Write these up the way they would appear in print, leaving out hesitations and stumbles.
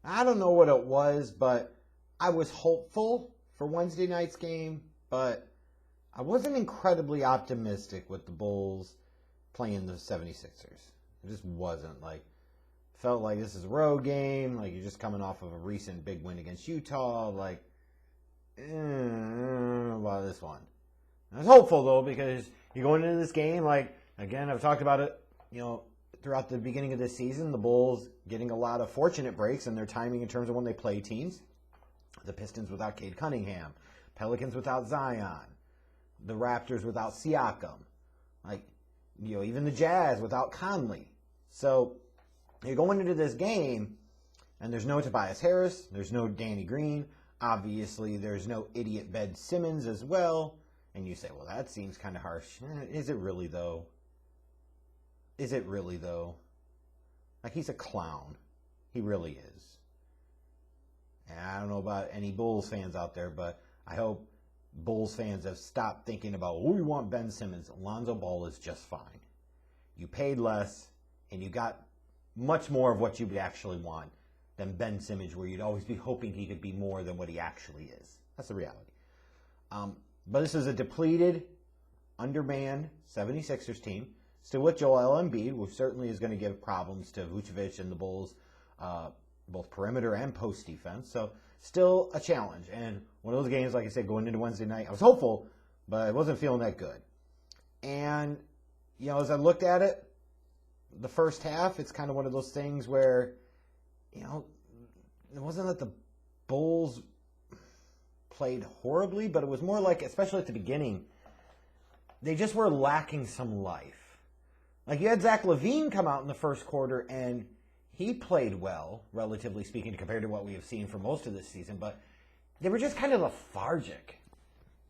I don't know what it was, but I was hopeful for Wednesday night's game, but I wasn't incredibly optimistic with the Bulls playing the 76ers. It just wasn't. Felt like this is a road game. Like, you're just coming off of a recent big win against Utah. About this one. I was hopeful, though, because you're going into this game, again, I've talked about it, throughout the beginning of this season, the Bulls getting a lot of fortunate breaks in their timing in terms of when they play teams. The Pistons without Cade Cunningham. Pelicans without Zion. The Raptors without Siakam. Even the Jazz without Conley. So you're going into this game, and there's no Tobias Harris. There's no Danny Green. Obviously, there's no idiot Ben Simmons as well. And you say, well, that seems kind of harsh. Is it really, though? Is it really, though? He's a clown. He really is. And I don't know about any Bulls fans out there, but I hope Bulls fans have stopped thinking about, we want Ben Simmons. Lonzo Ball is just fine. You paid less, and you got much more of what you would actually want than Ben Simmons, where you'd always be hoping he could be more than what he actually is. That's the reality. But this is a depleted, undermanned 76ers team. Still with Joel Embiid, which certainly is going to give problems to Vucevic and the Bulls, both perimeter and post defense. So still a challenge. And one of those games, like I said, going into Wednesday night, I was hopeful, but I wasn't feeling that good. And, as I looked at it, the first half, it's kind of one of those things where, it wasn't that the Bulls played horribly, but it was more like, especially at the beginning, they just were lacking some life. You had Zach LaVine come out in the first quarter, and he played well, relatively speaking, compared to what we have seen for most of this season, but they were just kind of lethargic.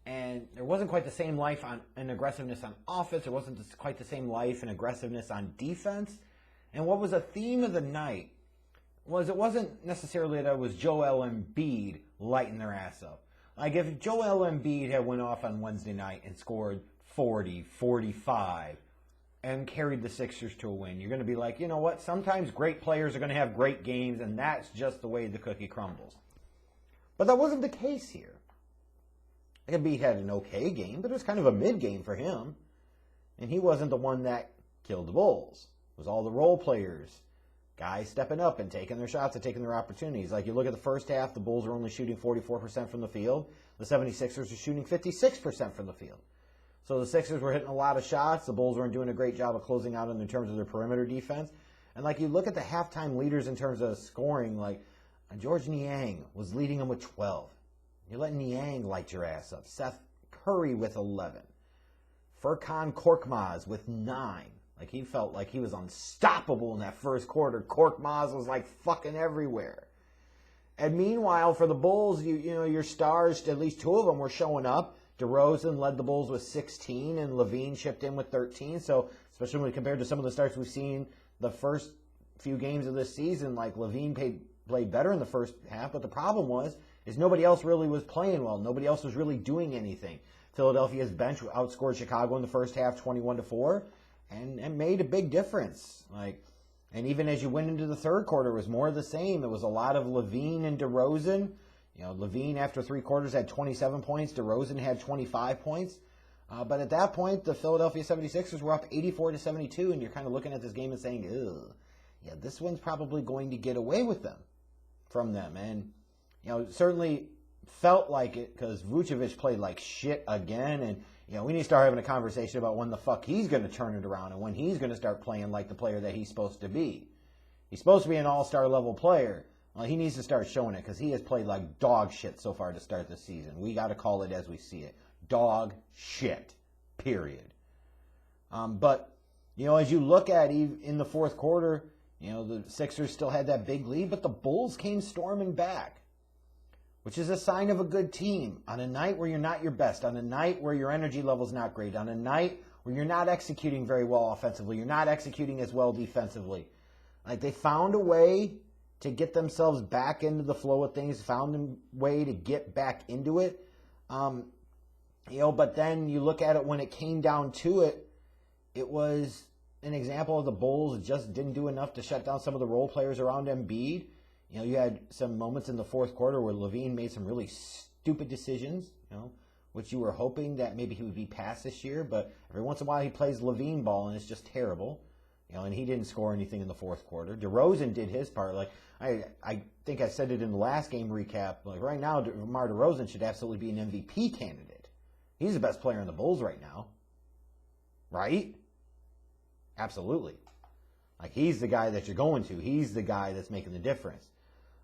And there wasn't quite the same life and aggressiveness on offense. There wasn't quite the same life and aggressiveness on defense. And what was a theme of the night was it wasn't necessarily that it was Joel Embiid lighting their ass up. If Joel Embiid had went off on Wednesday night and scored 40, 45, and carried the Sixers to a win, you're going to be like, you know what? Sometimes great players are going to have great games, and that's just the way the cookie crumbles. But that wasn't the case here. Embiid had an okay game, but it was kind of a mid-game for him. And he wasn't the one that killed the Bulls. It was all the role players, guys stepping up and taking their shots and taking their opportunities. You look at the first half, the Bulls were only shooting 44% from the field. The 76ers were shooting 56% from the field. So the Sixers were hitting a lot of shots. The Bulls weren't doing a great job of closing out in terms of their perimeter defense. And you look at the halftime leaders in terms of scoring, George Niang was leading them with 12. You're letting Niang light your ass up. Seth Curry with 11. Furkan Korkmaz with 9. He felt like he was unstoppable in that first quarter. Korkmaz was fucking everywhere. And meanwhile, for the Bulls, your stars, at least two of them were showing up. DeRozan led the Bulls with 16, and LaVine chipped in with 13. So, especially when compared to some of the starts we've seen the first few games of this season, LaVine played better in the first half. But the problem is nobody else really was playing well. Nobody else was really doing anything. Philadelphia's bench outscored Chicago in the first half 21-4, and made a big difference. And even as you went into the third quarter, it was more of the same. It was a lot of LaVine and DeRozan. LaVine, after three quarters, had 27 points. DeRozan had 25 points. But at that point, the Philadelphia 76ers were up 84-72, and you're kind of looking at this game and saying, ugh, yeah, this one's probably going to get away from them. And, certainly felt like it because Vucevic played like shit again. And, we need to start having a conversation about when the fuck he's going to turn it around and when he's going to start playing like the player that he's supposed to be. He's supposed to be an all-star level player. Well, he needs to start showing it because he has played like dog shit so far to start the season. We got to call it as we see it. Dog shit. Period. But, as you look at in the fourth quarter, the Sixers still had that big lead, but the Bulls came storming back, which is a sign of a good team. On a night where you're not your best, on a night where your energy level's not great, on a night where you're not executing very well offensively, you're not executing as well defensively. They found a way to get themselves back into the flow of things, found a way to get back into it. But then you look at it when it came down to it, it was an example of the Bulls just didn't do enough to shut down some of the role players around Embiid. You know, you had some moments in the fourth quarter where Levine made some really stupid decisions, you know, which you were hoping that maybe he would be past this year, but every once in a while he plays Levine ball and it's just terrible. You know, and he didn't score anything in the fourth quarter. DeRozan did his part. Like, I think I said it in the last game recap. Like, right now, DeMar DeRozan should absolutely be an MVP candidate. He's the best player in the Bulls right now. Right? Absolutely. Like, he's the guy that you're going to. He's the guy that's making the difference.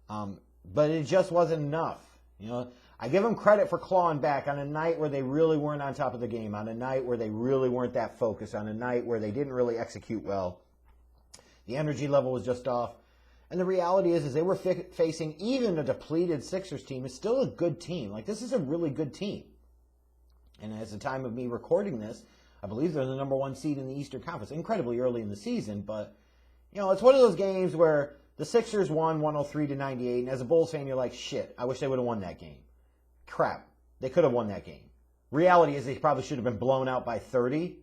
But it just wasn't enough. You know, I give them credit for clawing back on a night where they really weren't on top of the game, on a night where they really weren't that focused, on a night where they didn't really execute well. The energy level was just off. And the reality is they were facing even a depleted Sixers team. It's still a good team. Like, this is a really good team. And at the time of me recording this, I believe they're the number one seed in the Eastern Conference. Incredibly early in the season, but, you know, it's one of those games where the Sixers won 103-98, and as a Bulls fan, you're like, shit, I wish they would have won that game. Crap, they could have won that game. Reality is they probably should have been blown out by 30.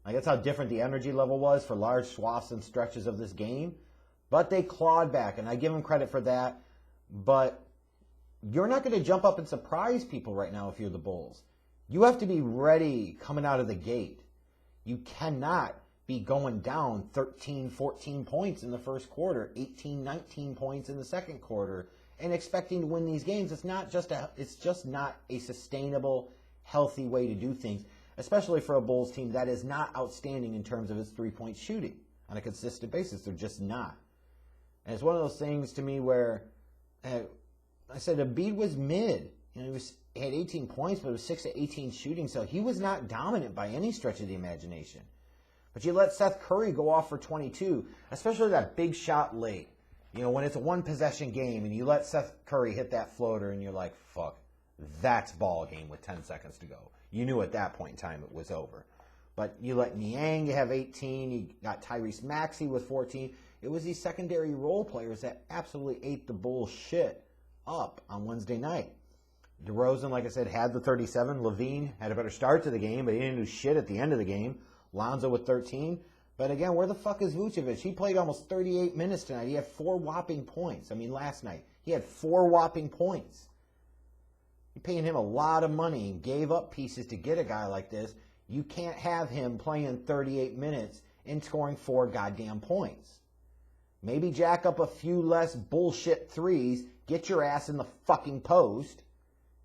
Like, that's how different the energy level was for large swaths and stretches of this game. But they clawed back, and I give them credit for that. But you're not going to jump up and surprise people right now if you're the Bulls. You have to be ready coming out of the gate. You cannot be going down 13, 14 points in the first quarter, 18, 19 points in the second quarter, and expecting to win these games. It's just not a sustainable, healthy way to do things, especially for a Bulls team that is not outstanding in terms of its three-point shooting on a consistent basis. They're just not. And it's one of those things to me where I said Embiid was mid. You know, he had 18 points, but it was 6 to 18 shooting, so he was not dominant by any stretch of the imagination. But you let Seth Curry go off for 22, especially that big shot late. You know, when it's a one-possession game and you let Seth Curry hit that floater and you're like, fuck, that's ball game with 10 seconds to go. You knew at that point in time it was over. But you let Niang have 18. You got Tyrese Maxey with 14. It was these secondary role players that absolutely ate the Bulls shit up on Wednesday night. DeRozan, like I said, had the 37. Levine had a better start to the game, but he didn't do shit at the end of the game. Lonzo with 13. But again, where the fuck is Vucevic? He played almost 38 minutes tonight. He had 4 whopping points. I mean, last night. He had 4 whopping points. You're paying him a lot of money and gave up pieces to get a guy like this. You can't have him playing 38 minutes and scoring 4 goddamn points. Maybe jack up a few less bullshit threes, get your ass in the fucking post,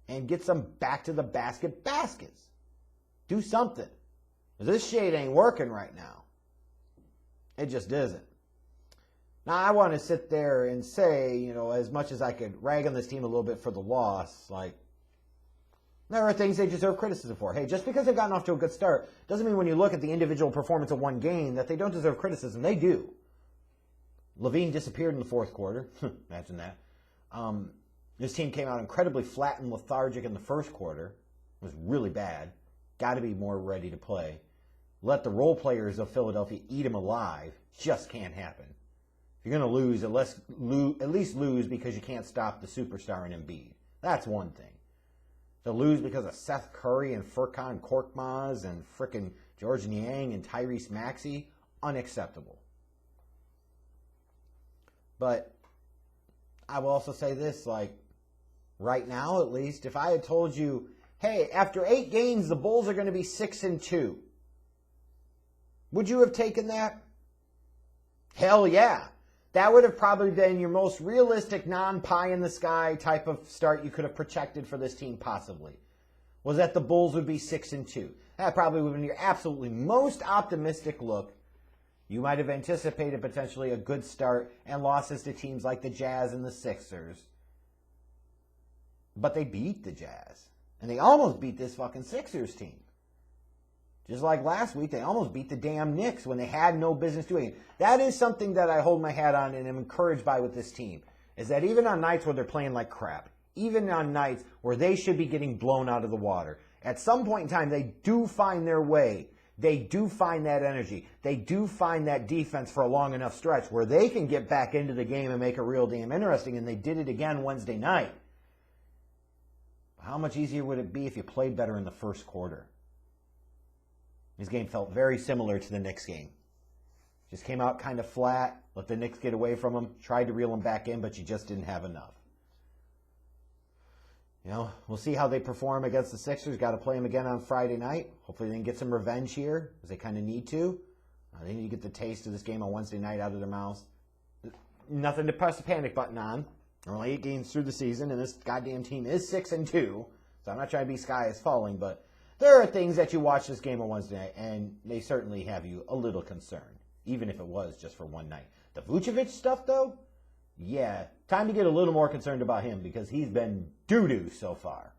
and get some back-to-the-basket baskets. Do something. This shit ain't working right now. It just isn't. Now, I want to sit there and say, you know, as much as I could rag on this team a little bit for the loss, like, there are things they deserve criticism for. Hey, just because they've gotten off to a good start doesn't mean when you look at the individual performance of one game that they don't deserve criticism. They do. Levine disappeared in the fourth quarter. Imagine that. This team came out incredibly flat and lethargic in the first quarter. It was really bad. Got to be more ready to play. Let the role players of Philadelphia eat them alive. Just can't happen. If you're going to lose, at least lose because you can't stop the superstar in Embiid. That's one thing. To lose because of Seth Curry and Furkan Korkmaz and frickin' George Niang and Tyrese Maxey, unacceptable. But I will also say this, like, right now at least, if I had told you, hey, after 8 games, the Bulls are going to be 6-2, would you have taken that? Hell yeah. That would have probably been your most realistic, non-pie-in-the-sky type of start you could have projected for this team possibly. Was that the Bulls would be 6-2. That probably would have been your absolutely most optimistic look. You might have anticipated potentially a good start and losses to teams like the Jazz and the Sixers. But they beat the Jazz. And they almost beat this fucking Sixers team. Just like last week, they almost beat the damn Knicks when they had no business doing it. That is something that I hold my hat on and am encouraged by with this team. Is that even on nights where they're playing like crap, even on nights where they should be getting blown out of the water, at some point in time, they do find their way. They do find that energy. They do find that defense for a long enough stretch where they can get back into the game and make it real damn interesting, and they did it again Wednesday night. How much easier would it be if you played better in the first quarter? This game felt very similar to the Knicks game. Just came out kind of flat, let the Knicks get away from him, tried to reel him back in, but you just didn't have enough. You know, we'll see how they perform against the Sixers. Got to play them again on Friday night. Hopefully they can get some revenge here, as they kind of need to. They need to get the taste of this game on Wednesday night out of their mouths. Nothing to press the panic button on. They're only 8 games through the season, and this goddamn team is 6-2. So I'm not trying to be sky is falling, but there are things that you watch this game on Wednesday night, and they certainly have you a little concerned, even if it was just for one night. The Vucevic stuff, though, yeah, time to get a little more concerned about him because he's been doo-doo so far.